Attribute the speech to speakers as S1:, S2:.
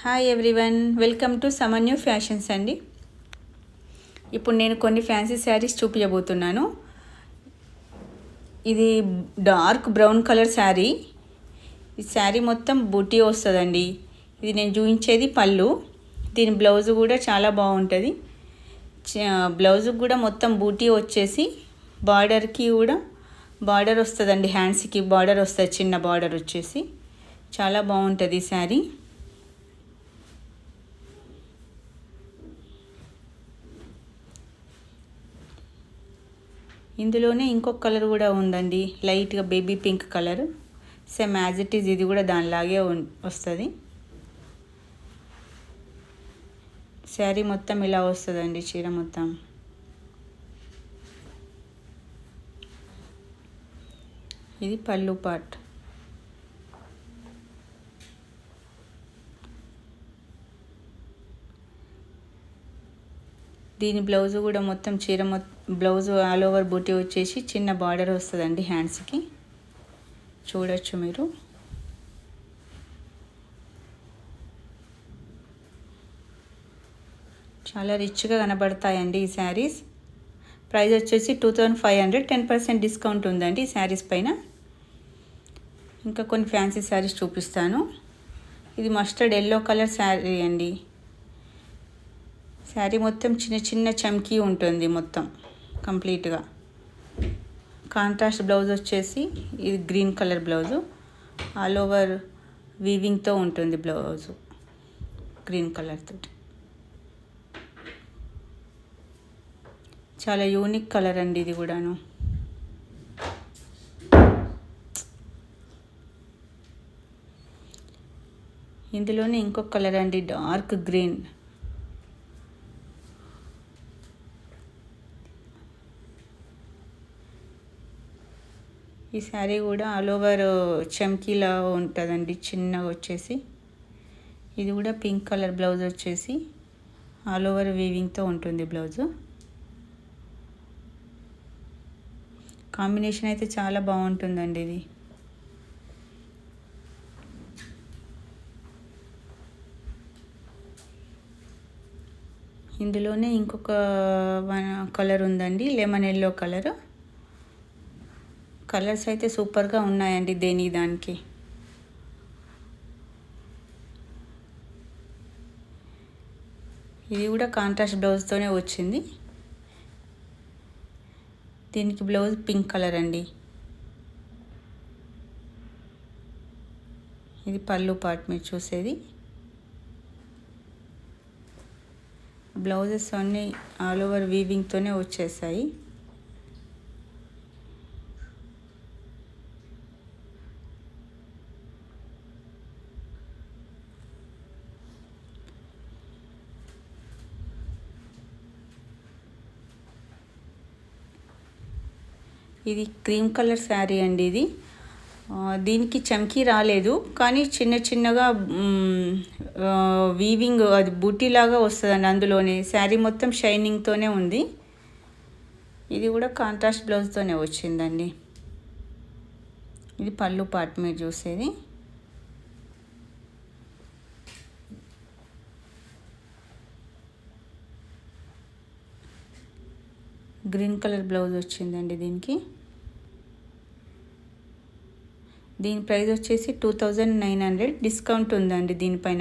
S1: Hi everyone, welcome to Samanyu fashions అండి. ఇప్పుడు నేను కొన్ని ఫ్యాన్సీ శారీస్ చూపించబోతున్నాను. ఇది డార్క్ బ్రౌన్ కలర్ శారీ. ఈ శారీ మొత్తం బూటీ వస్తుందండి. ఇది నేను చూపించేది పళ్ళు. దీని బ్లౌజ్ కూడా చాలా బాగుంటుంది. బ్లౌజ్కి కూడా మొత్తం బూటీ వచ్చేసి బార్డర్కి కూడా బార్డర్ వస్తుందండి. హ్యాండ్స్కి బార్డర్ వస్తుంది, చిన్న బార్డర్ వచ్చేసి చాలా బాగుంటుంది ఈ శారీ. ఇందులోనే ఇంకొక కలర్ కూడా ఉందండి, లైట్గా baby pink colour. Same as it is ఇది కూడా దానిలాగే వస్తుంది. శారీ మొత్తం ఇలా వస్తుందండి, చీర మొత్తం. ఇది పళ్ళు పార్ట్. దీని బ్లౌజ్ కూడా మొత్తం చీర బ్లౌజ్ ఆల్ ఓవర్ బూటీ వచ్చేసి చిన్న బార్డర్ వస్తుందండి హ్యాండ్స్కి. చూడొచ్చు మీరు. చాలా రిచ్గా కనబడతాయండి ఈ శారీస్. ప్రైస్ వచ్చేసి 2500. 10% డిస్కౌంట్ ఉందండి ఈ శారీస్ పైన. ఇంకా కొన్ని ఫ్యాన్సీ శారీస్ చూపిస్తాను. ఇది మస్టర్డ్ ఎల్లో కలర్ శారీ అండి. శారీ మొత్తం చిన్న చిన్న చమ్కీ ఉంటుంది మొత్తం కంప్లీట్గా. కాంట్రాస్ట్ బ్లౌజ్ వచ్చేసి ఇది green colour blouse. All over వీవింగ్తో ఉంటుంది బ్లౌజు, గ్రీన్ కలర్ తోటి. చాలా యూనిక్ కలర్ అండి ఇది కూడాను. ఇందులోనే ఇంకొక కలర్ అండి, డార్క్ గ్రీన్. ఈ శారీ కూడా ఆల్ ఓవర్ చమ్కీలా ఉంటుందండి, చిన్నగా వచ్చేసి. ఇది కూడా పింక్ కలర్ బ్లౌజ్ వచ్చేసి ఆల్ ఓవర్ వీవింగ్తో ఉంటుంది బ్లౌజు. కాంబినేషన్ అయితే చాలా బాగుంటుందండి ఇది. ఇందులోనే ఇంకొక కలర్ ఉందండి, లెమన్ ఎల్లో కలర్. కలర్స్ అయితే సూపర్గా ఉన్నాయండి దానికి. ఇది కూడా కాంట్రాస్ట్ బ్లౌజ్తోనే వచ్చింది. దీనికి బ్లౌజ్ పింక్ కలర్ అండి. ఇది పళ్ళు పార్ట్ మీరు చూసేది. బ్లౌజెస్ అన్నీ ఆల్ ఓవర్ వీవింగ్తోనే వచ్చేసాయి. ఇది క్రీమ్ కలర్ శారీ అండి. ఇది దీనికి చమ్కీ రాలేదు, కానీ చిన్న చిన్నగా వీవింగ్ అది బూటీలాగా వస్తుందండి. అందులోనే శారీ మొత్తం షైనింగ్తోనే ఉంది. ఇది కూడా కాంట్రాస్ట్ బ్లౌజ్తోనే వచ్చిందండి. ఇది పళ్ళు పార్ట్ మీరు చూసేది. గ్రీన్ కలర్ బ్లౌజ్ వచ్చిందండి దీనికి. దీని ప్రైస్ వచ్చేసి 2900. డిస్కౌంట్ ఉందండి దీనిపైన.